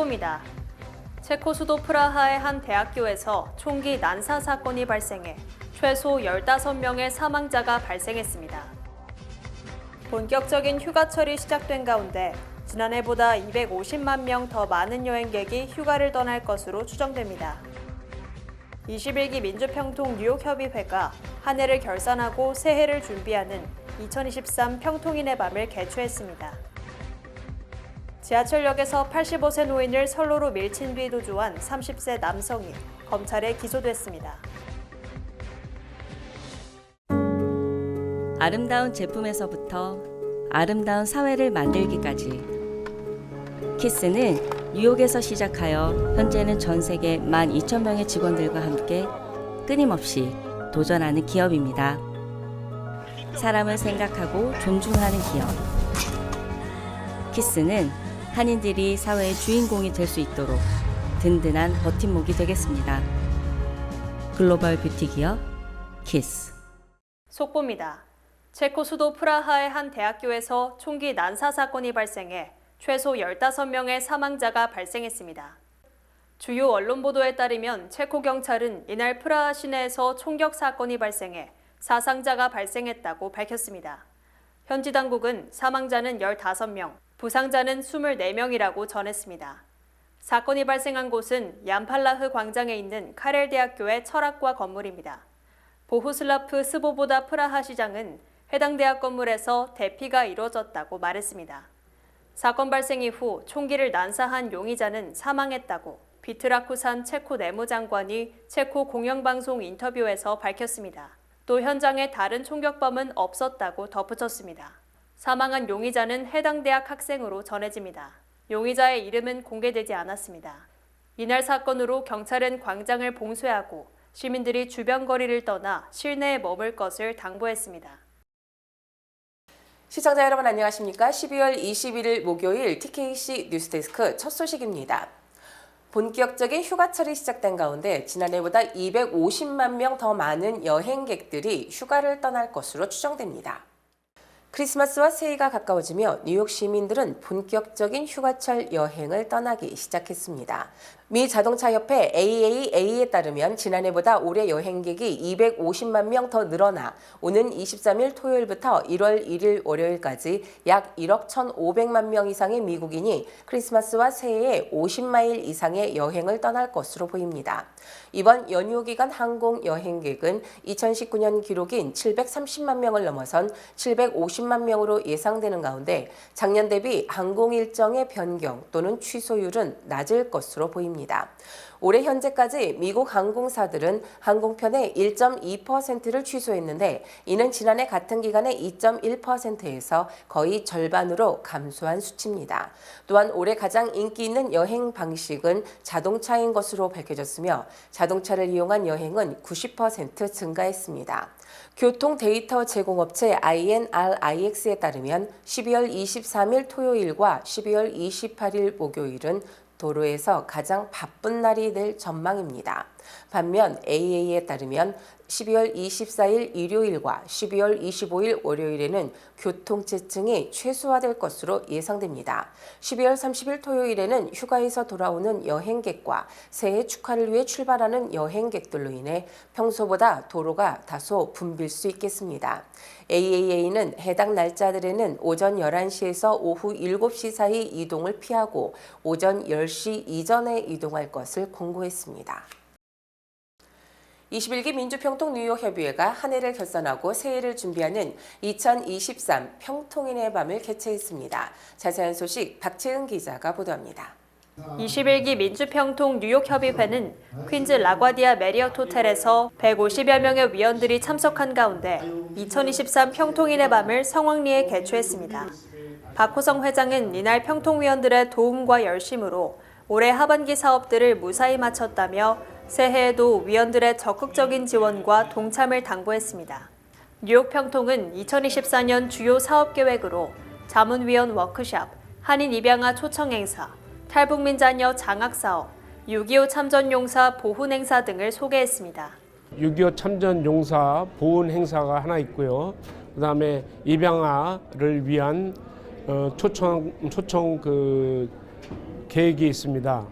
속보입니다. 체코 수도 프라하의 한 대학교에서 총기 난사 사건이 발생해 최소 15명의 사망자가 발생했습니다. 본격적인 휴가철이 시작된 가운데 지난해보다 250만 명 더 많은 여행객이 휴가를 떠날 것으로 추정됩니다. 21기 민주평통 뉴욕협의회가 한 해를 결산하고 새해를 준비하는 2023 평통인의 밤을 개최했습니다. 지하철역에서 85세 노인을 선로로 밀친 뒤 도주한 30세 남성이 검찰에 기소됐습니다. 아름다운 제품에서부터 아름다운 사회를 만들기까지 키스는 뉴욕에서 시작하여 현재는 전 세계 12,000명의 직원들과 함께 끊임없이 도전하는 기업입니다. 사람을 생각하고 존중하는 기업. 키스는 한인들이 사회의 주인공이 될 수 있도록 든든한 버팀목이 되겠습니다. 글로벌 뷰티 기업 키스. 속보입니다. 체코 수도 프라하의 한 대학교에서 총기 난사 사건이 발생해 최소 15명의 사망자가 발생했습니다. 주요 언론 보도에 따르면 체코 경찰은 이날 프라하 시내에서 총격 사건이 발생해 사상자가 발생했다고 밝혔습니다. 현지 당국은 사망자는 15명, 부상자는 24명이라고 전했습니다. 사건이 발생한 곳은 얀팔라흐 광장에 있는 카렐 대학교의 철학과 건물입니다. 보후슬라프 스보보다 프라하 시장은 해당 대학 건물에서 대피가 이루어졌다고 말했습니다. 사건 발생 이후 총기를 난사한 용의자는 사망했다고 비트라쿠산 체코 내무장관이 체코 공영방송 인터뷰에서 밝혔습니다. 또 현장에 다른 총격범은 없었다고 덧붙였습니다. 사망한 용의자는 해당 대학 학생으로 전해집니다. 용의자의 이름은 공개되지 않았습니다. 이날 사건으로 경찰은 광장을 봉쇄하고 시민들이 주변 거리를 떠나 실내에 머물 것을 당부했습니다. 시청자 여러분 안녕하십니까? 12월 21일 목요일 TKC 뉴스데스크 첫 소식입니다. 본격적인 휴가철이 시작된 가운데 지난해보다 250만 명 더 많은 여행객들이 휴가를 떠날 것으로 추정됩니다. 크리스마스와 새해가 가까워지며 뉴욕 시민들은 본격적인 휴가철 여행을 떠나기 시작했습니다. 미 자동차협회 AAA에 따르면 지난해보다 올해 여행객이 250만 명 더 늘어나 오는 23일 토요일부터 1월 1일 월요일까지 약 1억 1,500만 명 이상의 미국인이 크리스마스와 새해에 50마일 이상의 여행을 떠날 것으로 보입니다. 이번 연휴 기간 항공 여행객은 2019년 기록인 730만 명을 넘어선 750만 명으로 예상되는 가운데 작년 대비 항공 일정의 변경 또는 취소율은 낮을 것으로 보입니다. 올해 현재까지 미국 항공사들은 항공편의 1.2%를 취소했는데 이는 지난해 같은 기간의 2.1%에서 거의 절반으로 감소한 수치입니다. 또한 올해 가장 인기 있는 여행 방식은 자동차인 것으로 밝혀졌으며 자동차를 이용한 여행은 90% 증가했습니다. 교통 데이터 제공업체 INRIX에 따르면 12월 23일 토요일과 12월 28일 목요일은 도로에서 가장 바쁜 날이 될 전망입니다. 반면 AA에 따르면 12월 24일 일요일과 12월 25일 월요일에는 교통체증이 최소화될 것으로 예상됩니다. 12월 30일 토요일에는 휴가에서 돌아오는 여행객과 새해 축하를 위해 출발하는 여행객들로 인해 평소보다 도로가 다소 붐빌 수 있겠습니다. AAA는 해당 날짜들에는 오전 11시에서 오후 7시 사이 이동을 피하고 오전 10시 이전에 이동할 것을 공고했습니다. 21기 민주평통 뉴욕협의회가 한 해를 결산하고 새해를 준비하는 2023 평통인의 밤을 개최했습니다. 자세한 소식 박채은 기자가 보도합니다. 21기 민주평통 뉴욕협의회는 퀸즈 라과디아 메리어트 호텔에서 150여 명의 위원들이 참석한 가운데 2023 평통인의 밤을 성황리에 개최했습니다. 박호성 회장은 이날 평통위원들의 도움과 열심으로 올해 하반기 사업들을 무사히 마쳤다며 새해에도 위원들의 적극적인 지원과 동참을 당부했습니다. 뉴욕 평통은 2024년 주요 사업 계획으로 자문위원 워크숍, 한인 입양아 초청 행사, 탈북민 자녀 장학 사업, 6.25 참전 용사 보훈 행사 등을 소개했습니다. 6.25 참전 용사 보훈 행사가 하나 있고요. 그다음에 입양아를 위한 초청 계획이 있습니다.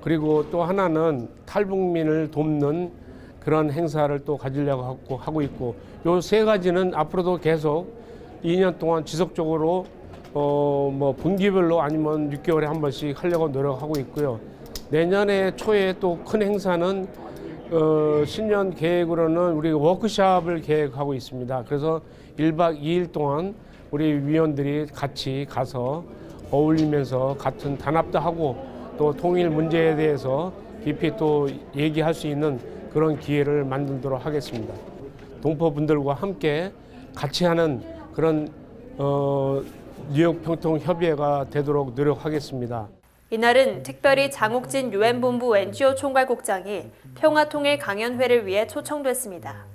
그리고 또 하나는 탈북민을 돕는 그런 행사를 또 가지려고 하고 있고, 요 세 가지는 앞으로도 계속 2년 동안 지속적으로 뭐 분기별로 아니면 6개월에 한 번씩 하려고 노력하고 있고요. 내년에 초에 또 큰 행사는 신년 계획으로는 우리 워크숍을 계획하고 있습니다. 그래서 1박 2일 동안 우리 위원들이 같이 가서 어울리면서 같은 단합도 하고 또 통일 문제에 대해서 깊이 또 얘기할 수 있는 그런 기회를 만들도록 하겠습니다. 동포분들과 함께 같이 하는 그런 뉴욕 평통 협의회가 되도록 노력하겠습니다. 이날은 특별히 장욱진 유엔본부 NGO 총괄국장이 평화통일 강연회를 위해 초청됐습니다.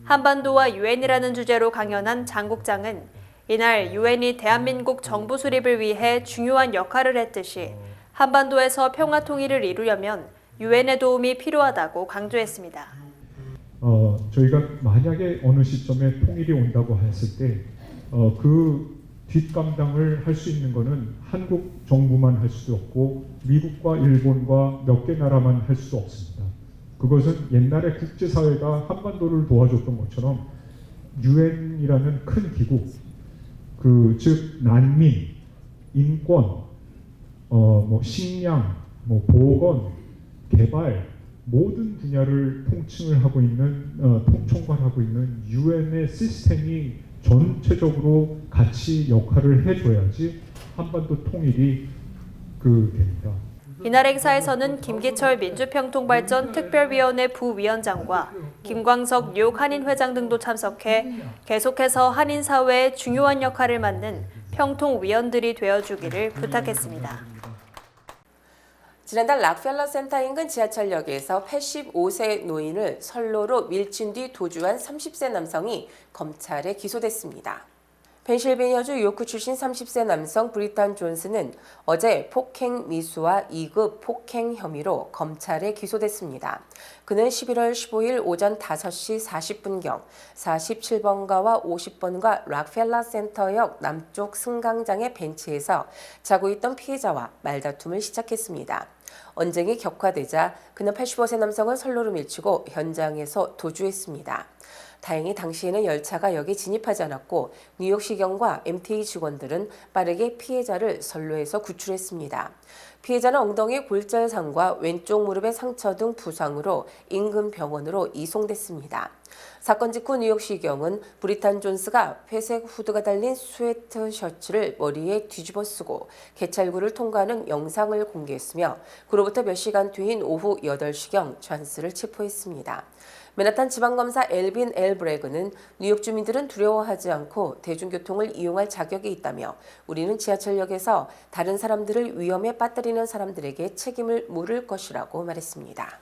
한반도와 유엔이라는 주제로 강연한 장 국장은 이날 유엔이 대한민국 정부 수립을 위해 중요한 역할을 했듯이 한반도에서 평화통일을 이루려면 유엔의 도움이 필요하다고 강조했습니다. 저희가 만약에 어느 시점에 통일이 온다고 했을 때 그 뒷감당을 할 수 있는 거는 한국 정부만 할 수도 없고 미국과 일본과 몇 개 나라만 할 수도 없습니다. 그것은 옛날에 국제사회가 한반도를 도와줬던 것처럼 유엔이라는 큰 기구, 즉 난민, 인권, 식량, 보건, 개발 모든 분야를 통칭을 하고 있는 통총괄하고 있는 유엔의 시스템이 전체적으로 같이 역할을 해줘야지 한반도 통일이 됩니다. 이날 행사에서는 김기철 민주평통발전 특별위원회 부위원장과 김광석 뉴욕 한인회장 등도 참석해 계속해서 한인 사회에 중요한 역할을 맡는 평통위원들이 되어주기를 부탁했습니다. 지난달 락펠러 센터 인근 지하철역에서 85세 노인을 선로로 밀친 뒤 도주한 30세 남성이 검찰에 기소됐습니다. 펜실베니아주 요크 출신 30세 남성 브리탄 존스는 어제 폭행 미수와 2급 폭행 혐의로 검찰에 기소됐습니다. 그는 11월 15일 오전 5시 40분경 47번가와 50번가 락펠러 센터역 남쪽 승강장의 벤치에서 자고 있던 피해자와 말다툼을 시작했습니다. 언쟁이 격화되자 그는 85세 남성을 선로로 밀치고 현장에서 도주했습니다. 다행히 당시에는 열차가 역에 진입하지 않았고 뉴욕시경과 MTA 직원들은 빠르게 피해자를 선로에서 구출했습니다. 피해자는 엉덩이 골절상과 왼쪽 무릎의 상처 등 부상으로 인근 병원으로 이송됐습니다. 사건 직후 뉴욕시경은 브리탄 존스가 회색 후드가 달린 스웨트 셔츠를 머리에 뒤집어 쓰고 개찰구를 통과하는 영상을 공개했으며 그로부터 몇 시간 뒤인 오후 8시경 존스를 체포했습니다. 맨하탄 지방검사 엘빈 엘 브레그는 뉴욕 주민들은 두려워하지 않고 대중교통을 이용할 자격이 있다며 우리는 지하철역에서 다른 사람들을 위험에 빠뜨리는 사람들에게 책임을 물을 것이라고 말했습니다.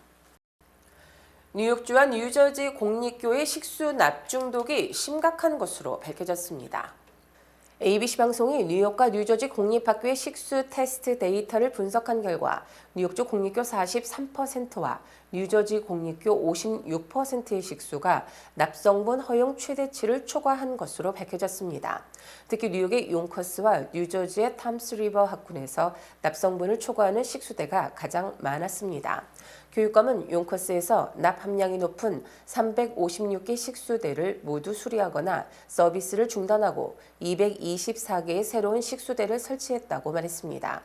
뉴욕주와 뉴저지 공립교회 식수 납중독이 심각한 것으로 밝혀졌습니다. ABC 방송이 뉴욕과 뉴저지 공립학교의 식수 테스트 데이터를 분석한 결과 뉴욕주 공립교 43%와 뉴저지 공립교 56%의 식수가 납성분 허용 최대치를 초과한 것으로 밝혀졌습니다. 특히 뉴욕의 용커스와 뉴저지의 탐스 리버 학군에서 납성분을 초과하는 식수대가 가장 많았습니다. 교육감은 용커스에서 납 함량이 높은 356개 식수대를 모두 수리하거나 서비스를 중단하고 224개의 새로운 식수대를 설치했다고 말했습니다.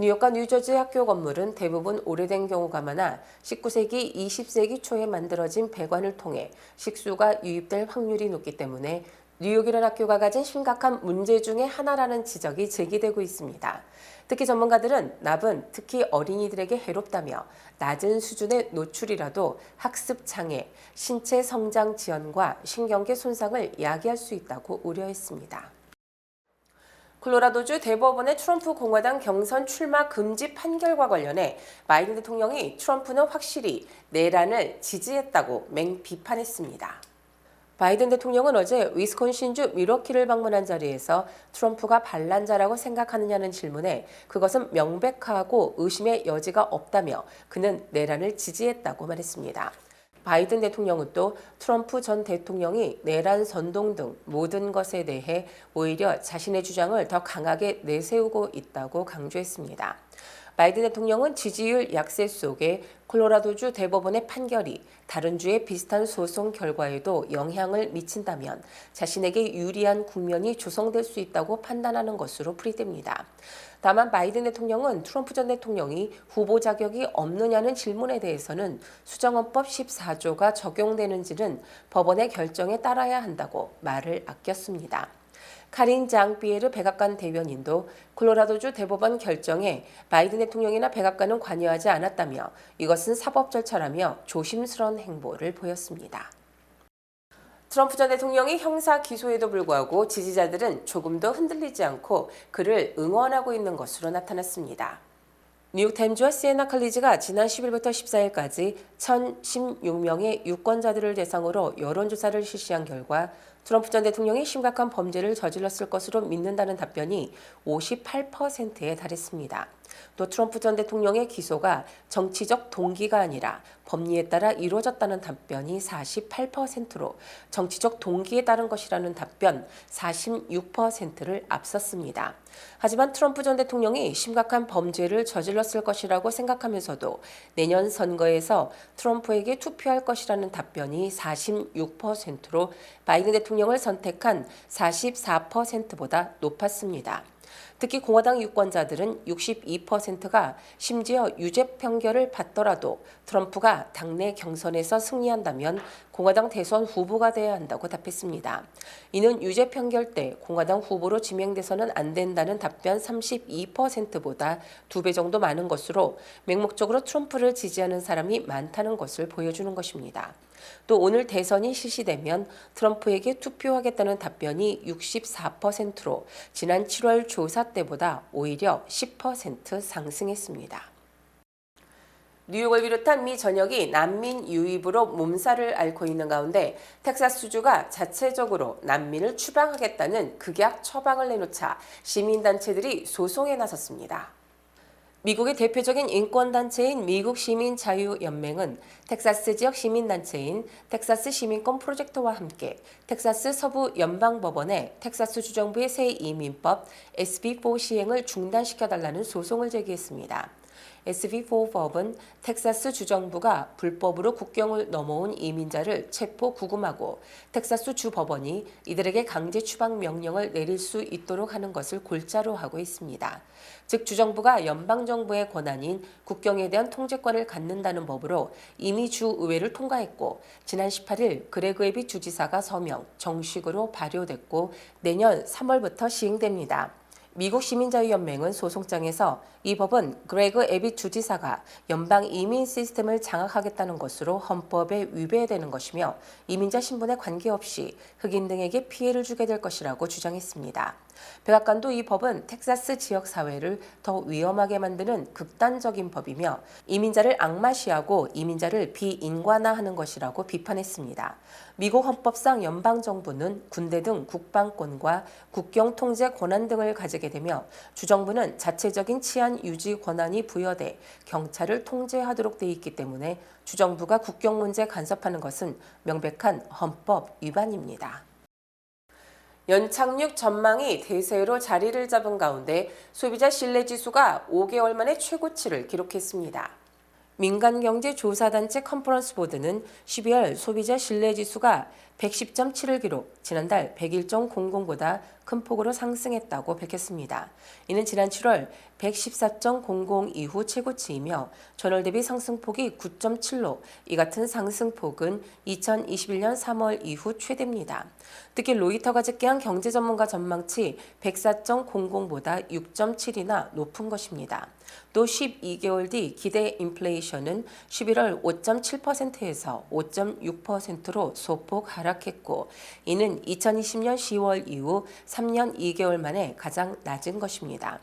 뉴욕과 뉴저지 학교 건물은 대부분 오래된 경우가 많아 19세기, 20세기 초에 만들어진 배관을 통해 식수가 유입될 확률이 높기 때문에 뉴욕이라는 학교가 가진 심각한 문제 중의 하나라는 지적이 제기되고 있습니다. 특히 전문가들은 납은 특히 어린이들에게 해롭다며 낮은 수준의 노출이라도 학습 장애, 신체 성장 지연과 신경계 손상을 야기할 수 있다고 우려했습니다. 콜로라도주 대법원의 트럼프 공화당 경선 출마 금지 판결과 관련해 바이든 대통령이 트럼프는 확실히 내란을 지지했다고 맹비판했습니다. 바이든 대통령은 어제 위스콘신주 밀워키를 방문한 자리에서 트럼프가 반란자라고 생각하느냐는 질문에 그것은 명백하고 의심의 여지가 없다며 그는 내란을 지지했다고 말했습니다. 바이든 대통령은 또 트럼프 전 대통령이 내란 선동 등 모든 것에 대해 오히려 자신의 주장을 더 강하게 내세우고 있다고 강조했습니다. 바이든 대통령은 지지율 약세 속에 콜로라도주 대법원의 판결이 다른 주의 비슷한 소송 결과에도 영향을 미친다면 자신에게 유리한 국면이 조성될 수 있다고 판단하는 것으로 풀이됩니다. 다만 바이든 대통령은 트럼프 전 대통령이 후보 자격이 없느냐는 질문에 대해서는 수정헌법 14조가 적용되는지는 법원의 결정에 따라야 한다고 말을 아꼈습니다. 카린 장피에르 백악관 대변인도 콜로라도주 대법원 결정에 바이든 대통령이나 백악관은 관여하지 않았다며 이것은 사법 절차라며 조심스러운 행보를 보였습니다. 트럼프 전 대통령이 형사 기소에도 불구하고 지지자들은 조금도 흔들리지 않고 그를 응원하고 있는 것으로 나타났습니다. 뉴욕타임즈와 시에나 칼리지가 지난 10일부터 14일까지 1,016명의 유권자들을 대상으로 여론조사를 실시한 결과 트럼프 전 대통령이 심각한 범죄를 저질렀을 것으로 믿는다는 답변이 58%에 달했습니다. 또 트럼프 전 대통령의 기소가 정치적 동기가 아니라 법리에 따라 이루어졌다는 답변이 48%로 정치적 동기에 따른 것이라는 답변 46%를 앞섰습니다. 하지만 트럼프 전 대통령이 심각한 범죄를 저질렀을 것이라고 생각하면서도 내년 선거에서 트럼프에게 투표할 것이라는 답변이 46%로 바이든 대통령을 선택한 44%보다 높았습니다. 특히 공화당 유권자들은 62%가 심지어 유죄 판결을 받더라도 트럼프가 당내 경선에서 승리한다면 공화당 대선 후보가 돼야 한다고 답했습니다. 이는 유죄 판결 때 공화당 후보로 지명돼서는 안 된다는 답변 32%보다 2배 정도 많은 것으로 맹목적으로 트럼프를 지지하는 사람이 많다는 것을 보여주는 것입니다. 또 오늘 대선이 실시되면 트럼프에게 투표하겠다는 답변이 64%로 지난 7월 조사 때보다 오히려 10% 상승했습니다. 뉴욕을 비롯한 미 전역이 난민 유입으로 몸살을 앓고 있는 가운데 텍사스주가 자체적으로 난민을 추방하겠다는 극약 처방을 내놓자 시민단체들이 소송에 나섰습니다. 미국의 대표적인 인권단체인 미국 시민자유연맹은 텍사스 지역 시민단체인 텍사스 시민권 프로젝트와 함께 텍사스 서부 연방법원에 텍사스 주정부의 새 이민법 SB4 시행을 중단시켜달라는 소송을 제기했습니다. SB4법은 텍사스 주정부가 불법으로 국경을 넘어온 이민자를 체포 구금하고 텍사스 주 법원이 이들에게 강제 추방 명령을 내릴 수 있도록 하는 것을 골자로 하고 있습니다. 즉 주정부가 연방정부의 권한인 국경에 대한 통제권을 갖는다는 법으로 이미 주의회를 통과했고 지난 18일 그레그 에빗 주지사가 서명, 정식으로 발효됐고 내년 3월부터 시행됩니다. 미국 시민자유연맹은 소송장에서 이 법은 그레그 에빗 주지사가 연방 이민 시스템을 장악하겠다는 것으로 헌법에 위배되는 것이며 이민자 신분에 관계없이 흑인 등에게 피해를 주게 될 것이라고 주장했습니다. 백악관도 이 법은 텍사스 지역 사회를 더 위험하게 만드는 극단적인 법이며 이민자를 악마시하고 이민자를 비인간화하는 것이라고 비판했습니다. 미국 헌법상 연방정부는 군대 등 국방권과 국경 통제 권한 등을 가지게 되며 주정부는 자체적인 치안 유지 권한이 부여돼 경찰을 통제하도록 돼 있기 때문에 주정부가 국경 문제 간섭하는 것은 명백한 헌법 위반입니다. 연착륙 전망이 대세로 자리를 잡은 가운데 소비자 신뢰지수가 5개월 만에 최고치를 기록했습니다. 민간경제조사단체 컨퍼런스 보드는 12월 소비자 신뢰지수가 110.7을 기록, 지난달 101.00보다 큰 폭으로 상승했다고 밝혔습니다. 이는 지난 7월 114.00 이후 최고치이며 전월 대비 상승폭이 9.7로 이 같은 상승폭은 2021년 3월 이후 최대입니다. 특히 로이터가 집계한 경제전문가 전망치 104.00보다 6.7이나 높은 것입니다. 또 12개월 뒤 기대 인플레이션은 11월 5.7%에서 5.6%로 소폭 하락했고 이는 2020년 10월 이후 3년 2개월 만에 가장 낮은 것입니다.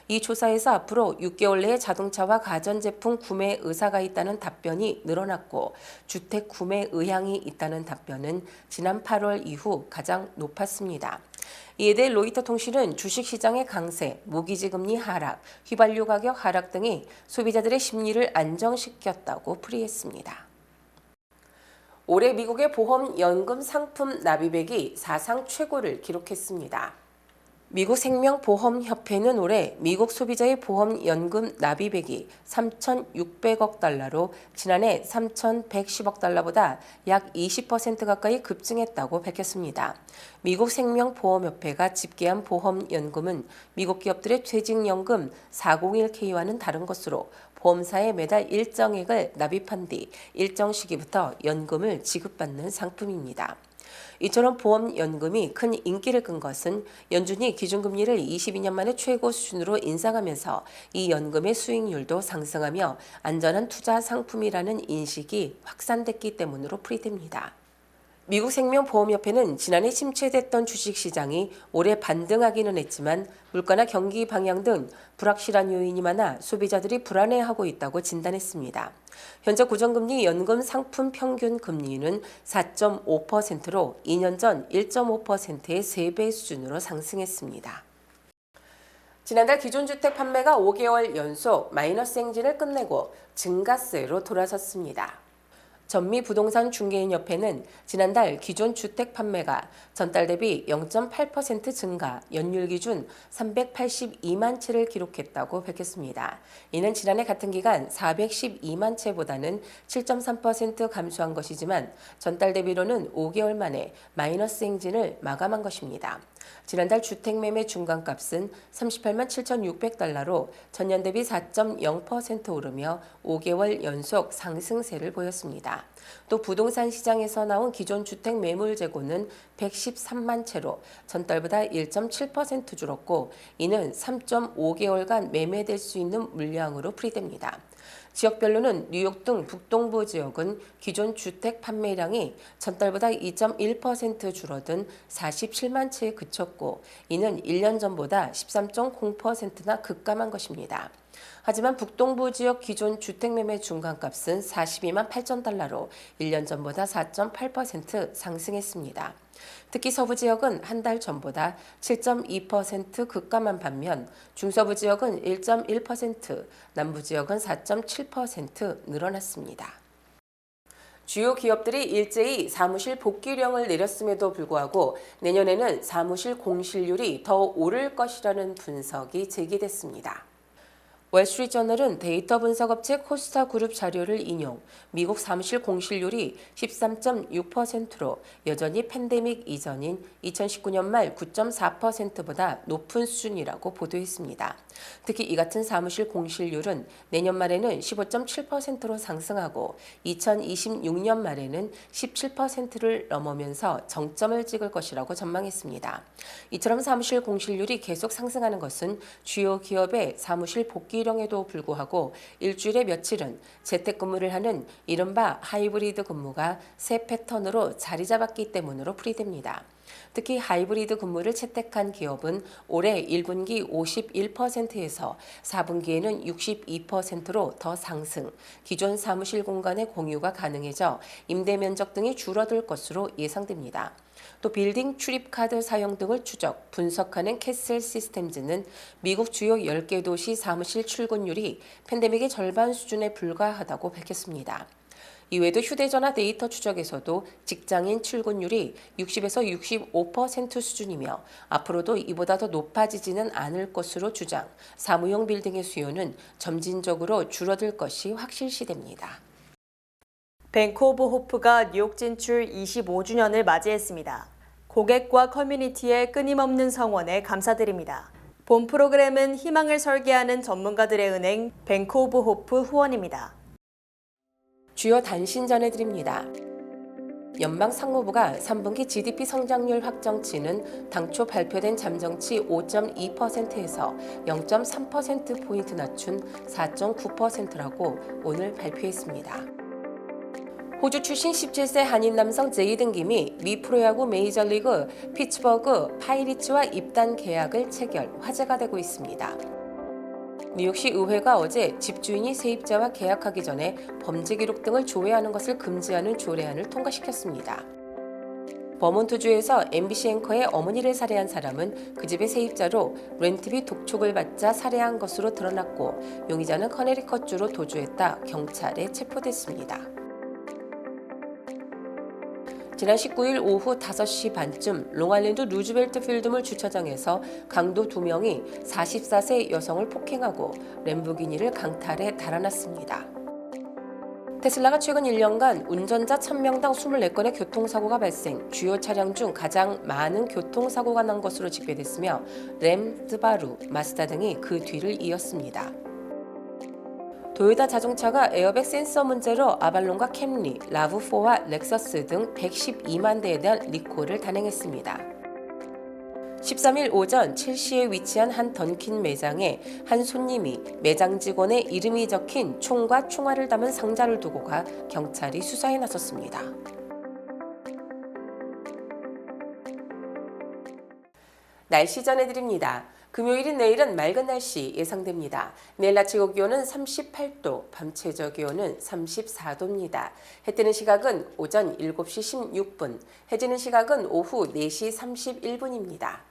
이 조사에서 앞으로 6개월 내에 자동차와 가전제품 구매 의사가 있다는 답변이 늘어났고 주택 구매 의향이 있다는 답변은 지난 8월 이후 가장 높았습니다. 이에 대해 로이터 통신은 주식시장의 강세, 모기지금리 하락, 휘발유 가격 하락 등이 소비자들의 심리를 안정시켰다고 풀이했습니다. 올해 미국의 보험연금 상품 납입액이 사상 최고를 기록했습니다. 미국 생명보험협회는 올해 미국 소비자의 보험연금 납입액이 3,600억 달러로 지난해 3,110억 달러보다 약 20% 가까이 급증했다고 밝혔습니다. 미국 생명보험협회가 집계한 보험연금은 미국 기업들의 퇴직연금 401k와는 다른 것으로 보험사에 매달 일정액을 납입한 뒤 일정 시기부터 연금을 지급받는 상품입니다. 이처럼 보험연금이 큰 인기를 끈 것은 연준이 기준금리를 22년 만에 최고 수준으로 인상하면서 이 연금의 수익률도 상승하며 안전한 투자 상품이라는 인식이 확산됐기 때문으로 풀이됩니다. 미국 생명보험협회는 지난해 침체됐던 주식시장이 올해 반등하기는 했지만 물가나 경기 방향 등 불확실한 요인이 많아 소비자들이 불안해하고 있다고 진단했습니다. 현재 고정금리 연금 상품 평균 금리는 4.5%로 2년 전 1.5%의 3배 수준으로 상승했습니다. 지난달 기존주택 판매가 5개월 연속 마이너스 행진을 끝내고 증가세로 돌아섰습니다. 전미부동산중개인협회는 지난달 기존 주택 판매가 전달 대비 0.8% 증가, 연율 기준 382만 채를 기록했다고 밝혔습니다. 이는 지난해 같은 기간 412만 채보다는 7.3% 감소한 것이지만 전달 대비로는 5개월 만에 마이너스 행진을 마감한 것입니다. 지난달 주택매매 중간값은 38만 7,600달러로 전년 대비 4.0% 오르며 5개월 연속 상승세를 보였습니다. 또 부동산 시장에서 나온 기존 주택 매물 재고는 113만 채로 전달보다 1.7% 줄었고 이는 3.5개월간 매매될 수 있는 물량으로 풀이됩니다. 지역별로는 뉴욕 등 북동부 지역은 기존 주택 판매량이 전달보다 2.1% 줄어든 47만 채에 그쳤고 이는 1년 전보다 13.0%나 급감한 것입니다. 하지만 북동부 지역 기존 주택 매매 중간값은 42만 8천 달러로 1년 전보다 4.8% 상승했습니다. 특히 서부 지역은 한 달 전보다 7.2% 급감한 반면 중서부 지역은 1.1%, 남부 지역은 4.7% 늘어났습니다. 주요 기업들이 일제히 사무실 복귀령을 내렸음에도 불구하고 내년에는 사무실 공실률이 더 오를 것이라는 분석이 제기됐습니다. 월스트리트저널은 데이터 분석업체 코스타그룹 자료를 인용, 미국 사무실 공실률이 13.6%로 여전히 팬데믹 이전인 2019년 말 9.4%보다 높은 수준이라고 보도했습니다. 특히 이 같은 사무실 공실률은 내년 말에는 15.7%로 상승하고 2026년 말에는 17%를 넘으면서 정점을 찍을 것이라고 전망했습니다. 이처럼 사무실 공실률이 계속 상승하는 것은 주요 기업의 사무실 복귀령에도 불구하고 일주일에 며칠은 재택근무를 하는 이른바 하이브리드 근무가 새 패턴으로 자리 잡았기 때문으로 풀이됩니다. 특히 하이브리드 근무를 채택한 기업은 올해 1분기 51%에서 4분기에는 62%로 더 상승, 기존 사무실 공간의 공유가 가능해져 임대 면적 등이 줄어들 것으로 예상됩니다. 또 빌딩 출입카드 사용 등을 추적, 분석하는 캐슬 시스템즈는 미국 주요 10개 도시 사무실 출근율이 팬데믹의 절반 수준에 불과하다고 밝혔습니다. 이외에도 휴대전화 데이터 추적에서도 직장인 출근율이 60에서 65% 수준이며 앞으로도 이보다 더 높아지지는 않을 것으로 주장, 사무용 빌딩의 수요는 점진적으로 줄어들 것이 확실시됩니다. 뱅크 오브 호프가 뉴욕 진출 25주년을 맞이했습니다. 고객과 커뮤니티의 끊임없는 성원에 감사드립니다. 본 프로그램은 희망을 설계하는 전문가들의 은행 뱅크 오브 호프 후원입니다. 주요 단신 전해드립니다. 연방상무부가 3분기 GDP 성장률 확정치는 당초 발표된 잠정치 5.2%에서 0.3%포인트 낮춘 4.9%라고 오늘 발표했습니다. 호주 출신 17세 한인 남성 제이든 김이 미 프로야구 메이저리그 피츠버그 파이리츠와 입단 계약을 체결, 화제가 되고 있습니다. 뉴욕시 의회가 어제 집주인이 세입자와 계약하기 전에 범죄 기록 등을 조회하는 것을 금지하는 조례안을 통과시켰습니다. 버몬트주에서 MBC 앵커의 어머니를 살해한 사람은 그 집의 세입자로 렌트비 독촉을 받자 살해한 것으로 드러났고 용의자는 커네리컷주로 도주했다 경찰에 체포됐습니다. 지난 19일 오후 5시 반쯤 롱아일랜드 루즈벨트 필드몰 주차장에서 강도 2명이 44세 여성을 폭행하고 램보기니를 강탈해 달아났습니다. 테슬라가 최근 1년간 운전자 1000명당 24건의 교통사고가 발생, 주요 차량 중 가장 많은 교통사고가 난 것으로 집계됐으며 램, 스바루, 마스다 등이 그 뒤를 이었습니다. 도요타 자동차가 에어백 센서 문제로 아발론과 캠리, 라브4와 렉서스 등 112만 대에 대한 리콜을 단행했습니다. 13일 오전 첼시에 위치한 한 던킨 매장에 한 손님이 매장 직원의 이름이 적힌 총과 총알을 담은 상자를 두고 가 경찰이 수사에 나섰습니다. 날씨 전해드립니다. 금요일인 내일은 맑은 날씨 예상됩니다. 내일 아침 기온은 38도, 밤 최저 기온은 34도입니다. 해 뜨는 시각은 오전 7시 16분, 해 지는 시각은 오후 4시 31분입니다.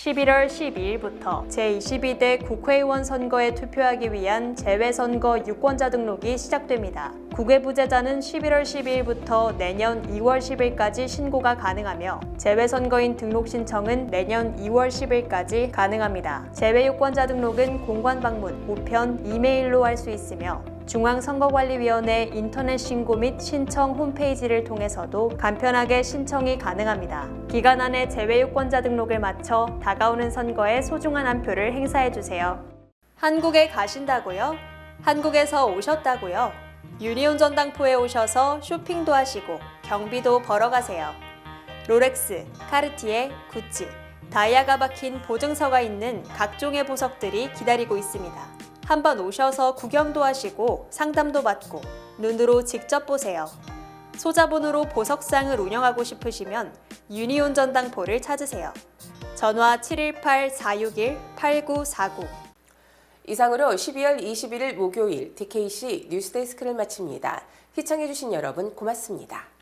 (11월 12일부터) 제22대 국회의원 선거에 투표하기 위한 재외선거 유권자 등록이 시작됩니다. 국외부재자는 11월 12일부터 내년 2월 10일까지 신고가 가능하며 재외선거인 등록 신청은 내년 2월 10일까지 가능합니다. 재외유권자 등록은 공관 방문, 우편, 이메일로 할 수 있으며 중앙선거관리위원회 인터넷 신고 및 신청 홈페이지를 통해서도 간편하게 신청이 가능합니다. 기간 안에 재외유권자 등록을 마쳐 다가오는 선거에 소중한 한 표를 행사해주세요. 한국에 가신다고요? 한국에서 오셨다고요? 유니온 전당포에 오셔서 쇼핑도 하시고 경비도 벌어가세요. 롤렉스, 카르티에, 구찌, 다이아가 박힌 보증서가 있는 각종의 보석들이 기다리고 있습니다. 한번 오셔서 구경도 하시고 상담도 받고 눈으로 직접 보세요. 소자본으로 보석상을 운영하고 싶으시면 유니온 전당포를 찾으세요. 전화 718-461-8949. 이상으로 12월 21일 목요일 TKC 뉴스데스크를 마칩니다. 시청해주신 여러분 고맙습니다.